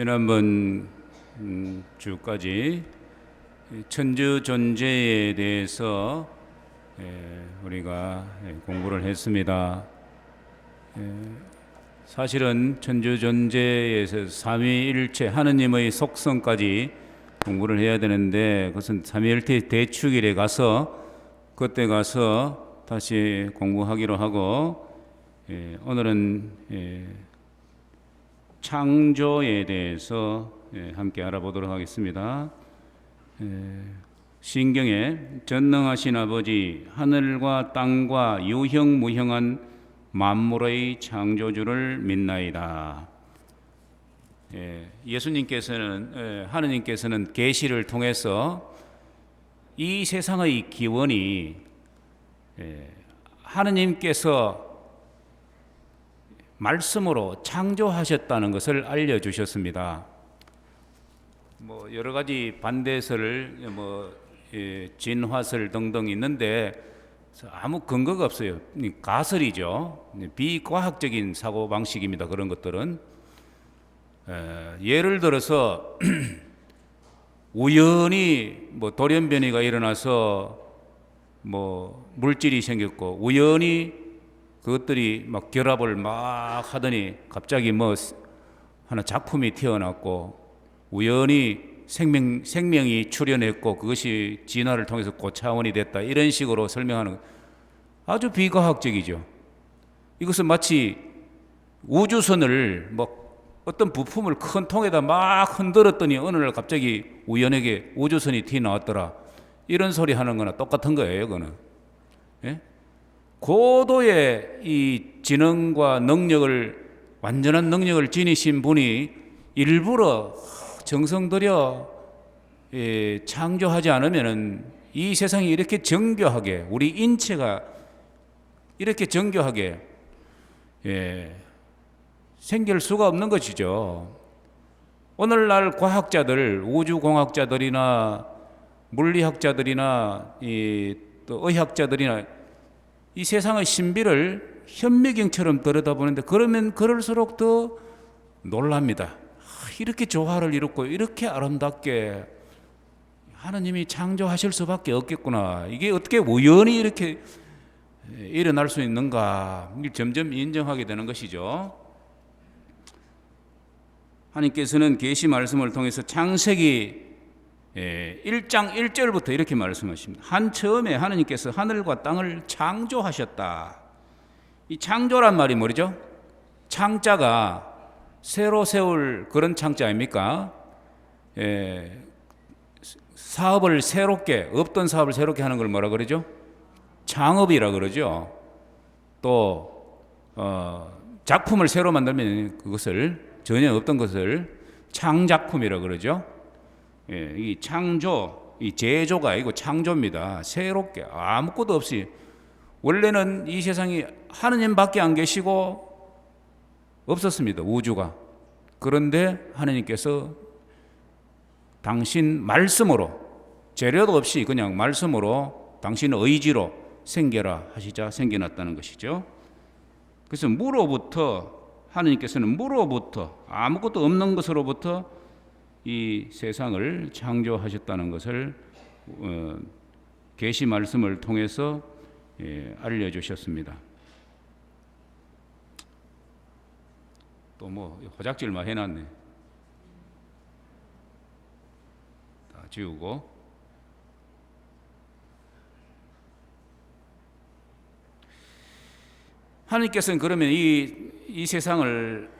지난번 주까지 천주 존재에 대해서 우리가 공부를 했습니다. 사실은 천주 존재에서 삼위일체 하느님의 속성까지 공부를 해야 되는데 그것은 삼위일체 대축일에 가서 그때 가서 다시 공부하기로 하고, 오늘은 창조에 대해서 함께 알아보도록 하겠습니다. 신경에 전능하신 아버지, 하늘과 땅과 유형무형한 만물의 창조주를 믿나이다. 예수님께서는 하느님께서는 계시를 통해서 이 세상의 기원이 하느님께서 말씀으로 창조하셨다는 것을 알려주셨습니다. 여러 가지 반대설, 진화설 등등 있는데 아무 근거가 없어요. 가설이죠. 비과학적인 사고 방식입니다. 그런 것들은 예를 들어서 우연히 돌연변이가 일어나서 물질이 생겼고, 우연히 그것들이 막 결합을 막 하더니 갑자기 하나 작품이 튀어났고, 우연히 생명이 출현했고 그것이 진화를 통해서 고차원이 됐다, 이런 식으로 설명하는 아주 비과학적이죠. 이것은 마치 우주선을 어떤 부품을 큰 통에다 막 흔들었더니 어느 날 갑자기 우연하게 우주선이 튀어나왔더라, 이런 소리 하는 거나 똑같은 거예요. 그거는 고도의 이 지능과 능력을, 완전한 능력을 지니신 분이 일부러 정성 들여 창조하지 않으면은 이 세상이 이렇게 정교하게, 우리 인체가 이렇게 정교하게 생길 수가 없는 것이죠. 오늘날 과학자들, 우주공학자들이나 물리학자들이나 또 의학자들이나 이 세상의 신비를 현미경처럼 들여다보는데, 그러면 그럴수록 더 놀랍니다. 이렇게 조화를 이뤘고 이렇게 아름답게 하나님이 창조하실 수밖에 없겠구나, 이게 어떻게 우연히 이렇게 일어날 수 있는가, 점점 인정하게 되는 것이죠. 하나님께서는 계시 말씀을 통해서 창세기 1장 1절부터 이렇게 말씀하십니다. 한 처음에 하나님께서 하늘과 땅을 창조하셨다. 이 창조란 말이 뭐죠? 창자가 새로 세울 그런 창자 아닙니까? 사업을 새롭게, 없던 사업을 새롭게 하는 걸 뭐라 그러죠? 창업이라 그러죠. 또 작품을 새로 만들면 그것을, 전혀 없던 것을 창작품이라 그러죠. 이 창조, 이 제조가 아니고 창조입니다. 새롭게, 아무것도 없이. 원래는 이 세상이 하느님밖에 안 계시고 없었습니다, 우주가. 그런데 하느님께서 당신 말씀으로, 재료도 없이 그냥 말씀으로, 당신 의지로 생겨라 하시자 생겨났다는 것이죠. 그래서 무로부터, 하느님께서는 무로부터, 아무것도 없는 것으로부터 이 세상을 창조하셨다는 것을 계시 말씀을 통해서 알려주셨습니다. 또 호작질만 해놨네. 다 지우고. 하나님께서는 그러면 이 세상을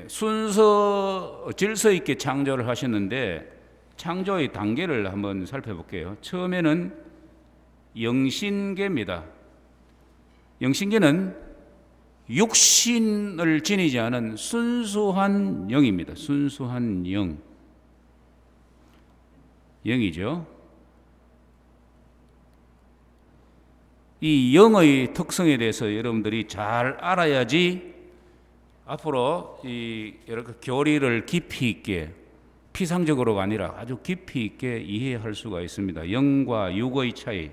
순서, 질서 있게 창조를 하셨는데, 창조의 단계를 한번 살펴볼게요. 처음에는 영신계입니다. 영신계는 육신을 지니지 않은 순수한 영입니다. 순수한 영이죠. 이 영의 특성에 대해서 여러분들이 잘 알아야지 앞으로 이렇게 교리를 깊이 있게, 피상적으로가 아니라 아주 깊이 있게 이해할 수가 있습니다. 영과 육의 차이.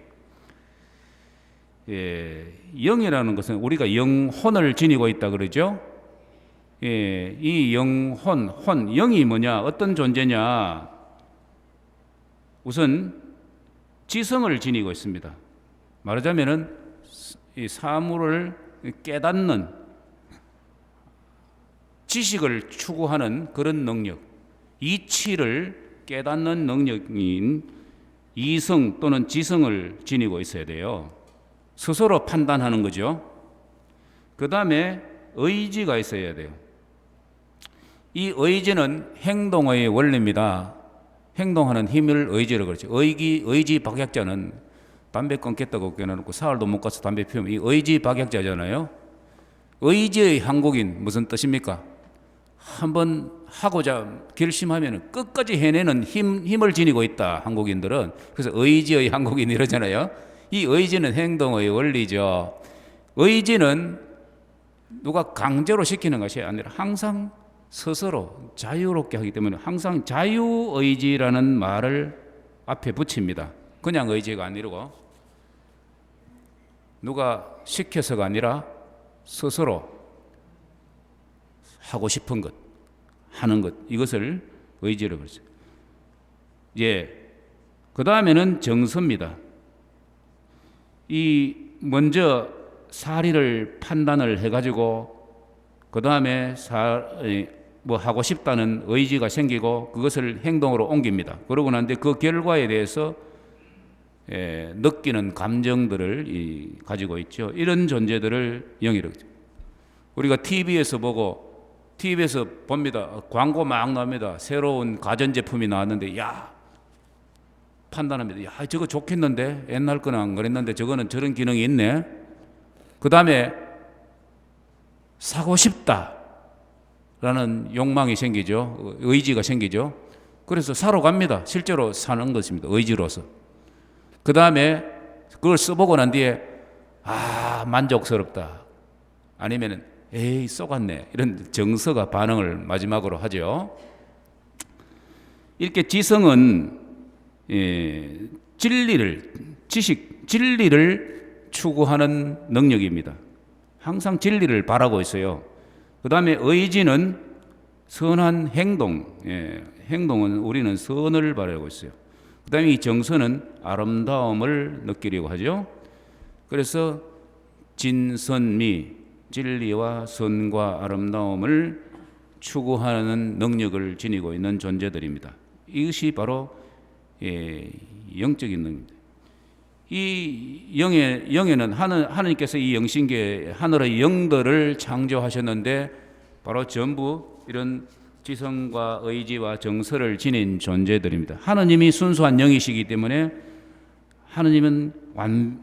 영이라는 것은 우리가 영혼을 지니고 있다 그러죠. 이 영혼, 영이 뭐냐? 어떤 존재냐? 우선 지성을 지니고 있습니다. 말하자면은 이 사물을 깨닫는 지식을 추구하는 그런 능력, 이치를 깨닫는 능력인 이성 또는 지성을 지니고 있어야 돼요. 스스로 판단하는 거죠. 그 다음에 의지가 있어야 돼요. 이 의지는 행동의 원리입니다. 행동하는 힘을 의지라고 그러죠. 의지 박약자는 담배 끊겠다고 깨어놓고 사흘도 못 가서 담배 피우면 이 의지 박약자잖아요. 의지의 한국인 무슨 뜻입니까? 한번 하고자 결심하면 끝까지 해내는 힘을 지니고 있다. 한국인들은. 그래서 의지의 한국인 이러잖아요. 이 의지는 행동의 원리죠. 의지는 누가 강제로 시키는 것이 아니라 항상 스스로 자유롭게 하기 때문에 항상 자유의지라는 말을 앞에 붙입니다. 그냥 의지가 아니고 누가 시켜서가 아니라 스스로 하고 싶은 것, 하는 것, 이것을 의지라고 그러죠. 그 다음에는 정서입니다. 이 먼저 사리를 판단을 해가지고 그 다음에 뭐 하고 싶다는 의지가 생기고 그것을 행동으로 옮깁니다. 그러고 난데 그 결과에 대해서 느끼는 감정들을 가지고 있죠. 이런 존재들을 영이라고 하죠. 우리가 TV에서 봅니다. 광고 막 나옵니다. 새로운 가전제품이 나왔는데 판단합니다. 저거 좋겠는데 옛날 거는 안 그랬는데 저거는 저런 기능이 있네. 그 다음에 사고 싶다라는 욕망이 생기죠. 의지가 생기죠. 그래서 사러 갑니다. 실제로 사는 것입니다. 의지로서. 그 다음에 그걸 써보고 난 뒤에 만족스럽다. 아니면은 에이 쏘갔네. 이런 정서가 반응을 마지막으로 하죠. 이렇게 지성은 진리를 추구하는 능력입니다. 항상 진리를 바라고 있어요. 그 다음에 의지는 선한 행동, 행동은 우리는 선을 바라고 있어요. 그 다음에 이 정서는 아름다움을 느끼려고 하죠. 그래서 진선미, 진리와 선과 아름다움을 추구하는 능력을 지니고 있는 존재들입니다. 이것이 바로 영적인 능력입니다. 이 영에는 하나님께서 이 영신계 하늘의 영들을 창조하셨는데 바로 전부 이런 지성과 의지와 정서를 지닌 존재들입니다. 하나님이 순수한 영이시기 때문에 하나님은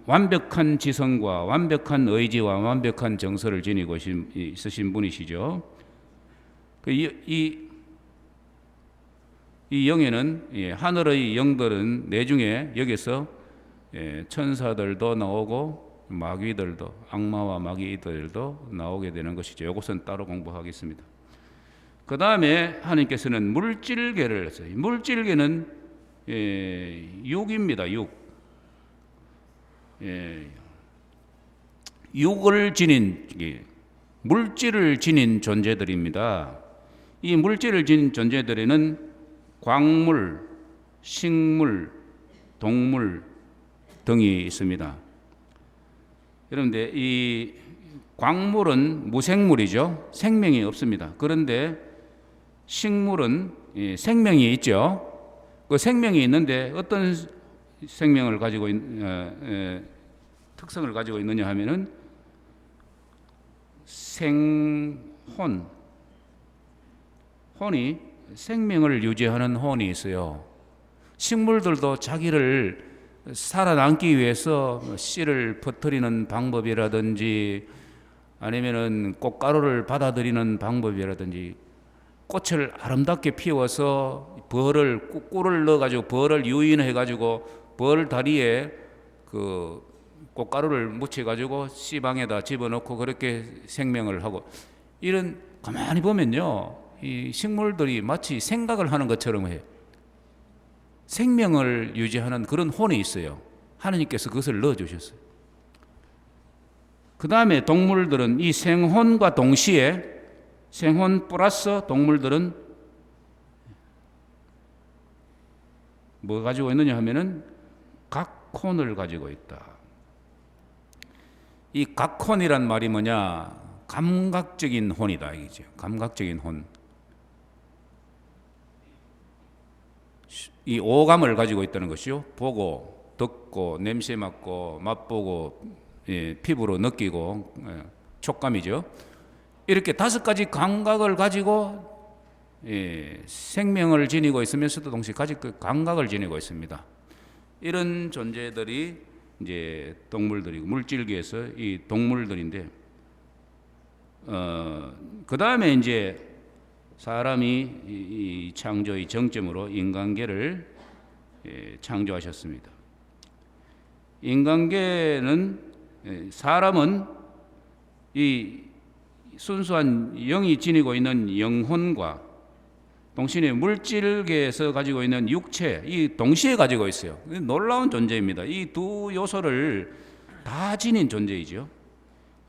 완벽한 지성과 완벽한 의지와 완벽한 정서를 지니고 있으신 분이시죠. 이 영에는 하늘의 영들은 내중에 여기서 천사들도 나오고 마귀들도 악마와 마귀들도 나오게 되는 것이죠. 이것은 따로 공부하겠습니다. 그 다음에 하나님께서는 물질계를 했어요. 물질계는 육입니다. 육을 지닌 물질을 지닌 존재들입니다. 이 물질을 지닌 존재들에는 광물, 식물, 동물 등이 있습니다. 여러분들 이 광물은 무생물이죠. 생명이 없습니다. 그런데 식물은 생명이 있죠. 그 생명이 있는데 어떤 생명을 가지고 특성을 가지고 있느냐 하면은 혼이 생명을 유지하는 혼이 있어요. 식물들도 자기를 살아남기 위해서 씨를 퍼뜨리는 방법이라든지 아니면은 꽃가루를 받아들이는 방법이라든지 꽃을 아름답게 피워서 꿀을 넣어가지고 벌을 유인해가지고 벌 다리에 그 꽃가루를 묻혀가지고 씨방에다 집어넣고 그렇게 생명을 하고 이런 가만히 보면요. 이 식물들이 마치 생각을 하는 것처럼 해요. 생명을 유지하는 그런 혼이 있어요. 하나님께서 그것을 넣어주셨어요. 그 다음에 동물들은 이 생혼과 동시에 생혼 플러스 동물들은 뭐 가지고 있느냐 하면은 각혼을 가지고 있다. 이 각혼이란 말이 뭐냐? 감각적인 혼이다 이거죠. 감각적인 혼. 이 오감을 가지고 있다는 것이요. 보고, 듣고, 냄새 맡고, 맛보고, 피부로 느끼고, 촉감이죠. 이렇게 5가지 감각을 가지고 생명을 지니고 있으면서도 동시에 그 감각을 지니고 있습니다. 이런 존재들이 이제 동물들이고 물질계에서 이 동물들인데, 그 다음에 이제 사람이 이 창조의 정점으로 인간계를 창조하셨습니다. 인간계는 사람은 이 순수한 영이 지니고 있는 영혼과 동시에 물질계에서 가지고 있는 육체, 이 동시에 가지고 있어요. 놀라운 존재입니다. 이 두 요소를 다 지닌 존재이죠.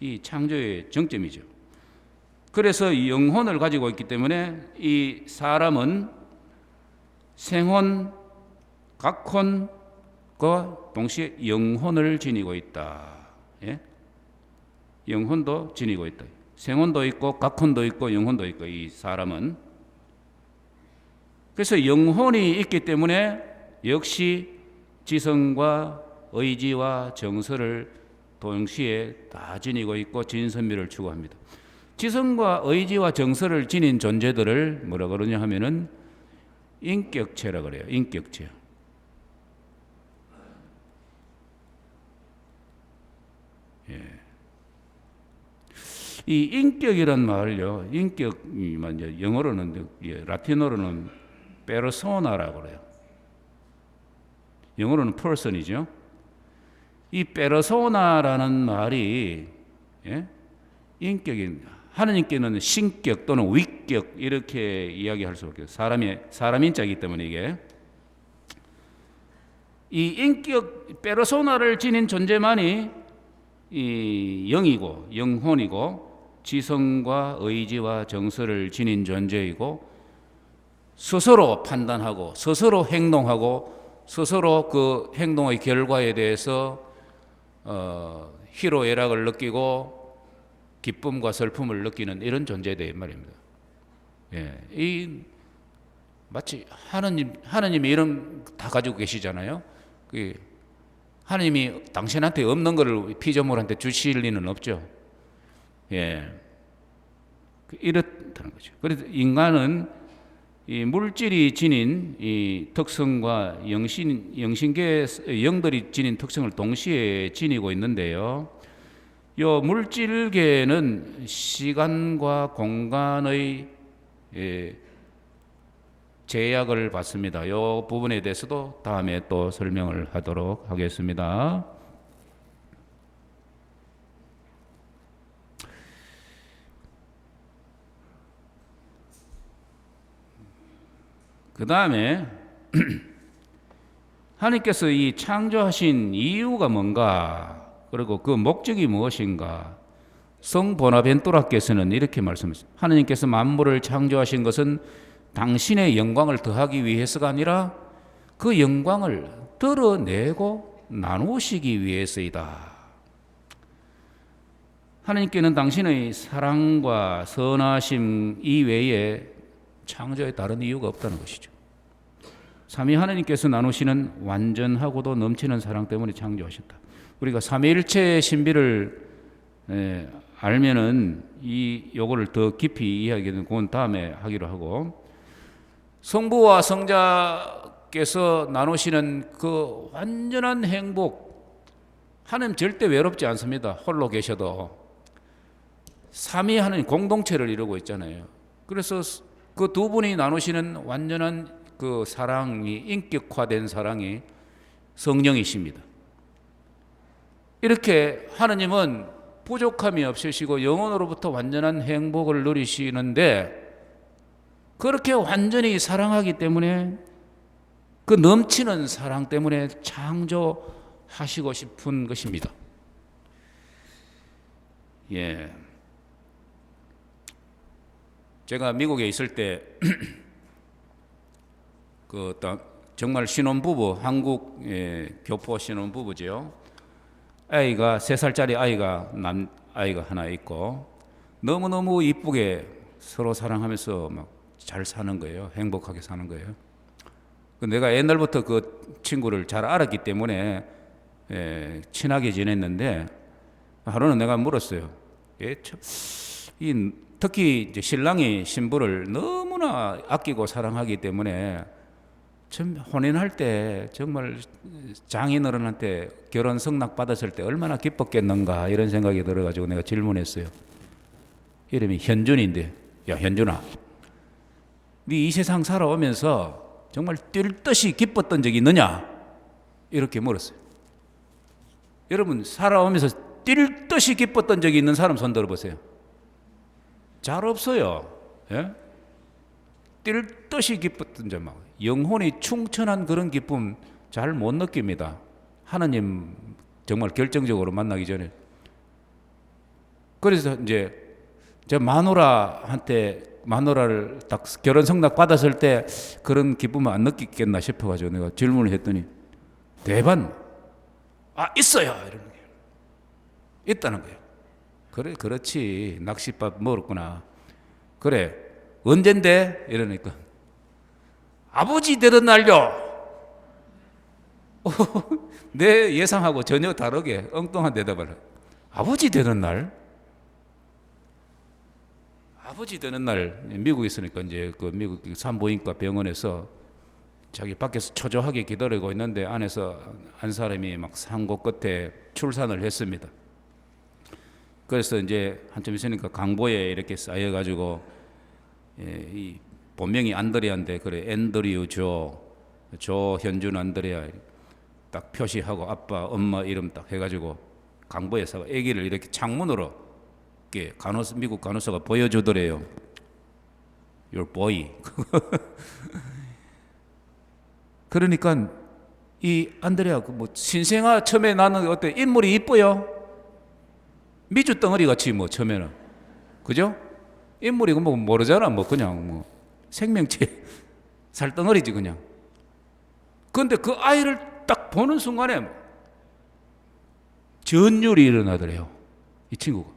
이 창조의 정점이죠. 그래서 영혼을 가지고 있기 때문에 이 사람은 생혼, 각혼과 동시에 영혼을 지니고 있다. 예? 영혼도 지니고 있다. 생혼도 있고 각혼도 있고 영혼도 있고 이 사람은. 그래서 영혼이 있기 때문에 역시 지성과 의지와 정서를 동시에 다 지니고 있고 진선미를 추구합니다. 지성과 의지와 정서를 지닌 존재들을 뭐라 그러냐 하면은 인격체라 그래요. 인격체. 예. 이 인격이란 말을요. 인격이 이제 영어로는 라틴어로는 페르소나라고 그래요. 영어로는 person이죠. 이 페르소나라는 말이 인격입니다. 하느님께는 신격 또는 위격 이렇게 이야기할 수밖에 없어요. 사람인자이기 때문에 이게 이 인격 페르소나를 지닌 존재만이 이 영이고 영혼이고 지성과 의지와 정서를 지닌 존재이고 스스로 판단하고 스스로 행동하고 스스로 그 행동의 결과에 대해서 희로애락을 느끼고 기쁨과 슬픔을 느끼는 이런 존재다 말입니다. 예, 이 마치 하느님이 이런 다 가지고 계시잖아요. 하느님이 당신한테 없는 것을 피조물한테 주실 리는 없죠. 예, 이렇다는 거죠. 그래서 인간은 이 물질이 지닌 이 특성과 영신계의 영들이 지닌 특성을 동시에 지니고 있는데요. 요 물질계는 시간과 공간의 제약을 받습니다. 이 부분에 대해서도 다음에 또 설명을 하도록 하겠습니다. 그 다음에 하나님께서 이 창조하신 이유가 뭔가, 그리고 그 목적이 무엇인가. 성 보나벤투라께서는 이렇게 말씀하셨습니다. 하나님께서 만물을 창조하신 것은 당신의 영광을 더하기 위해서가 아니라 그 영광을 드러내고 나누시기 위해서이다. 하나님께는 당신의 사랑과 선하심 이외에 창조에 다른 이유가 없다는 것이죠. 삼위 하나님께서 나누시는 완전하고도 넘치는 사랑 때문에 창조하셨다. 우리가 삼위일체의 신비를 알면은 요거를 더 깊이 이해하게 되는 그건 다음에 하기로 하고, 성부와 성자께서 나누시는 그 완전한 행복, 하나님 절대 외롭지 않습니다. 홀로 계셔도 삼위 하나님 공동체를 이루고 있잖아요. 그래서 그 두 분이 나누시는 완전한 그 사랑이, 인격화된 사랑이 성령이십니다. 이렇게 하느님은 부족함이 없으시고 영혼으로부터 완전한 행복을 누리시는데, 그렇게 완전히 사랑하기 때문에 그 넘치는 사랑 때문에 창조하시고 싶은 것입니다. 예. 제가 미국에 있을 때 정말 신혼부부, 한국 교포 신혼부부죠. 아이가 3살짜리 아이가 하나 있고 너무너무 이쁘게 서로 사랑하면서 막 잘 사는 거예요. 행복하게 사는 거예요. 내가 옛날부터 그 친구를 잘 알았기 때문에 친하게 지냈는데 하루는 내가 물었어요. 특히 이제 신랑이 신부를 너무나 아끼고 사랑하기 때문에 참 혼인할 때 정말 장인어른한테 결혼 성낙 받았을 때 얼마나 기뻤겠는가 이런 생각이 들어가지고 내가 질문했어요. 이름이 현준인데, 야 현준아, 네 이 세상 살아오면서 정말 뛸 듯이 기뻤던 적이 있느냐? 이렇게 물었어요. 여러분 살아오면서 뛸 듯이 기뻤던 적이 있는 사람 손 들어보세요. 잘 없어요. 예? 뛸 듯이 기뻤던 점, 영혼이 충천한 그런 기쁨 잘 못 느낍니다. 하나님 정말 결정적으로 만나기 전에. 그래서 이제 저 마누라를 딱 결혼 성낙 받았을 때 그런 기쁨을 안 느끼겠나 싶어가지고 내가 질문을 했더니 대반 있어요 이러는 거예요. 있다는 거예요. 그래 그렇지 낚싯밥 먹었구나. 그래 언젠데 이러니까 아버지 되던 날요. 내 예상하고 전혀 다르게 엉뚱한 대답을. 아버지 되는 날? 아버지 되는 날 미국에 있으니까 이제 그 미국 산부인과 병원에서 자기 밖에서 초조하게 기다리고 있는데 안에서 한 사람이 막 산고 끝에 출산을 했습니다. 그래서 이제 한참 있으니까 강보에 이렇게 쌓여가지고 이 본명이 안드레아인데 그래 앤드류 조 현준 안드레아 딱 표시하고 아빠 엄마 이름 딱 해가지고 강보에서 아기를 이렇게 창문으로 미국 간호사가 보여주더래요. Your boy. 그러니까 이 안드레아 신생아 처음에 나는 어때 인물이 이뻐요. 미주 덩어리 같이 처음에는 그죠? 인물이 모르잖아 그냥 생명체 살덩어리지 그냥. 그런데 그 아이를 딱 보는 순간에 전율이 일어나더래요. 이 친구가.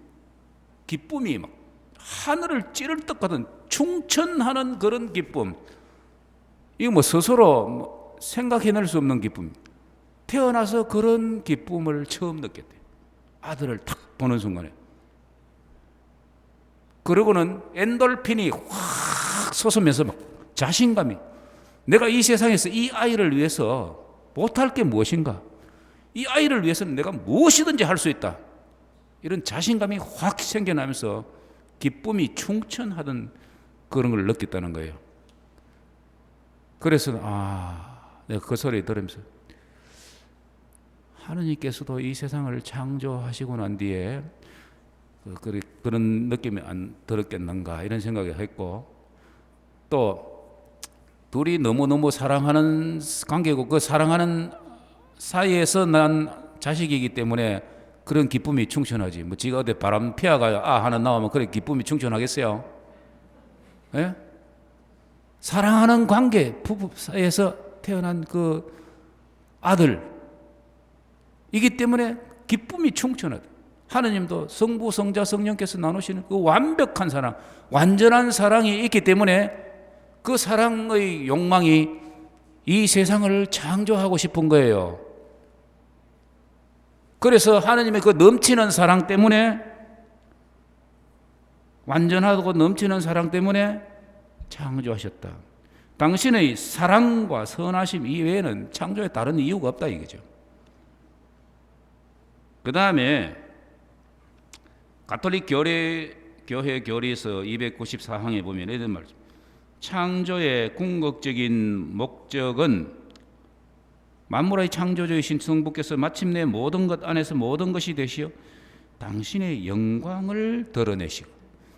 기쁨이 막 하늘을 찌를 듯 같은 충천하는 그런 기쁨. 이거 스스로 생각해낼 수 없는 기쁨. 태어나서 그런 기쁨을 처음 느꼈대. 아들을 딱 보는 순간에. 그러고는 엔돌핀이 확 솟으면서 막 자신감이, 내가 이 세상에서 이 아이를 위해서 못할 게 무엇인가? 이 아이를 위해서는 내가 무엇이든지 할 수 있다. 이런 자신감이 확 생겨나면서 기쁨이 충천하던 그런 걸 느꼈다는 거예요. 그래서 내가 그 소리 들으면서 하느님께서도 이 세상을 창조하시고 난 뒤에 그런 느낌이 안 들었겠는가 이런 생각을 했고, 또 둘이 너무너무 사랑하는 관계고 그 사랑하는 사이에서 난 자식이기 때문에 그런 기쁨이 충천하지. 지가 어디 바람 피어가 하나 나오면 그래 기쁨이 충천하겠어요? 예? 사랑하는 관계, 부부 사이에서 태어난 그 아들이기 때문에 기쁨이 충천하다. 하느님도 성부, 성자, 성령께서 나누시는 그 완벽한 사랑, 완전한 사랑이 있기 때문에 그 사랑의 욕망이 이 세상을 창조하고 싶은 거예요. 그래서 하느님의 그 넘치는 사랑 때문에, 완전하고 넘치는 사랑 때문에 창조하셨다. 당신의 사랑과 선하심 이외에는 창조에 다른 이유가 없다 이거죠. 그 다음에 가톨릭 교회 교리서 294항에 보면 이런 말씀. 창조의 궁극적인 목적은 만물의 창조주이신 성부께서 마침내 모든 것 안에서 모든 것이 되시어 당신의 영광을 드러내시고,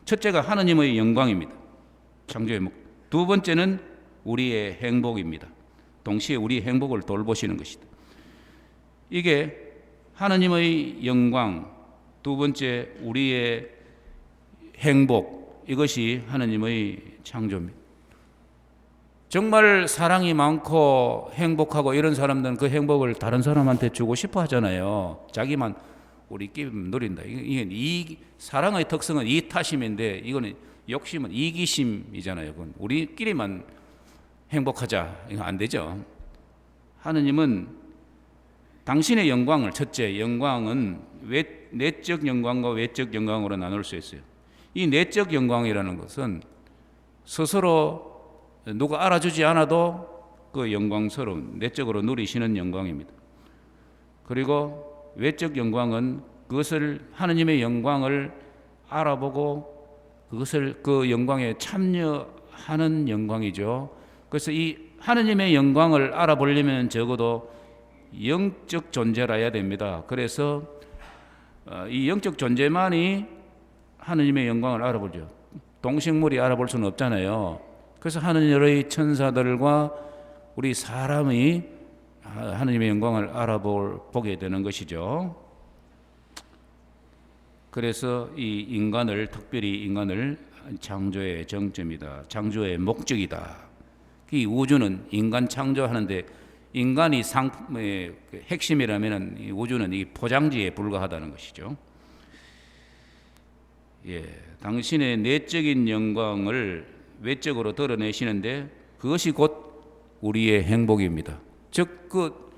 첫째가 하느님의 영광입니다. 창조의 목적. 두 번째는 우리의 행복입니다. 동시에 우리의 행복을 돌보시는 것이다. 이게 하느님의 영광, 두 번째 우리의 행복, 이것이 하느님의 창조입니다. 정말 사랑이 많고 행복하고 이런 사람들은 그 행복을 다른 사람한테 주고 싶어 하잖아요. 자기만 우리끼리 누린다. 이게 이 사랑의 특성은 이타심인데 이거는 욕심은 이기심이잖아요. 그건 우리끼리만 행복하자. 이거 안 되죠. 하느님은 당신의 영광을, 첫째 영광은 내적 영광과 외적 영광으로 나눌 수 있어요. 이 내적 영광이라는 것은 스스로 누가 알아주지 않아도 그 영광스러운 내적으로 누리시는 영광입니다. 그리고 외적 영광은 그것을 하느님의 영광을 알아보고 그것을 그 영광에 참여하는 영광이죠. 그래서 이 하느님의 영광을 알아보려면 적어도 영적 존재라야 됩니다. 그래서 이 영적 존재만이 하느님의 영광을 알아보죠. 동식물이 알아볼 수는 없잖아요. 그래서 하늘의 천사들과 우리 사람이 하느님의 영광을 알아보게 되는 것이죠. 그래서 이 인간을, 특별히 인간을 창조의 정점이다. 창조의 목적이다. 이 우주는 인간 창조하는데 인간이 상품의 핵심이라면 이 우주는 이 포장지에 불과하다는 것이죠. 예, 당신의 내적인 영광을 외적으로 드러내시는데 그것이 곧 우리의 행복입니다. 즉 그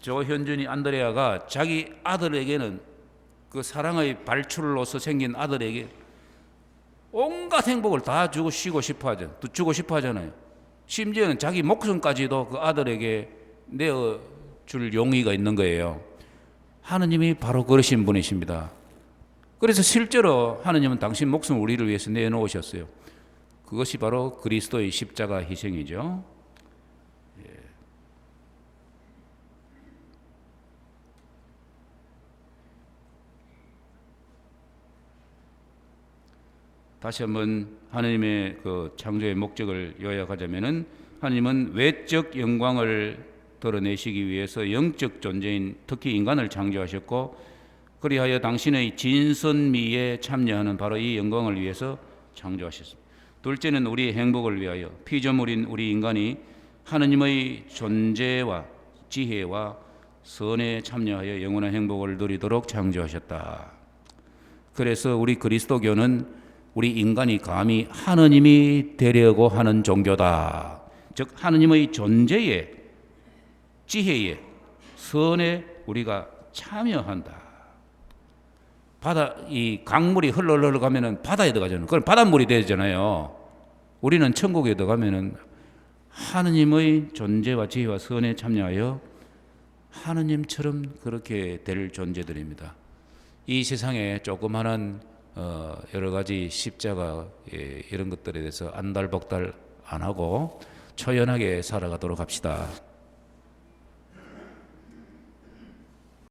조현준이 안드레아가 자기 아들에게는 그 사랑의 발출로서 생긴 아들에게 온갖 행복을 다 주고 주고 싶어 하잖아요. 심지어는 자기 목숨까지도 그 아들에게 내어줄 용의가 있는 거예요. 하느님이 바로 그러신 분이십니다. 그래서 실제로 하느님은 당신 목숨을 우리를 위해서 내놓으셨어요. 그것이 바로 그리스도의 십자가 희생이죠. 예. 다시 한번 하느님의 그 창조의 목적을 요약하자면은 하느님은 외적 영광을 드러내시기 위해서 영적 존재인 특히 인간을 창조하셨고 그리하여 당신의 진선미에 참여하는 바로 이 영광을 위해서 창조하셨습니다. 둘째는 우리의 행복을 위하여 피조물인 우리 인간이 하느님의 존재와 지혜와 선에 참여하여 영원한 행복을 누리도록 창조하셨다. 그래서 우리 그리스도교는 우리 인간이 감히 하느님이 되려고 하는 종교다. 즉 하느님의 존재에 지혜에 선에 우리가 참여한다. 이 강물이 흘러 가면은 바다에 들어가잖아요. 그럼 바닷물이 되잖아요. 우리는 천국에 들어가면은 하느님의 존재와 지혜와 선에 참여하여 하느님처럼 그렇게 될 존재들입니다. 이 세상에 조그마한 여러 가지 십자가 이런 것들에 대해서 안달복달 안 하고 초연하게 살아가도록 합시다.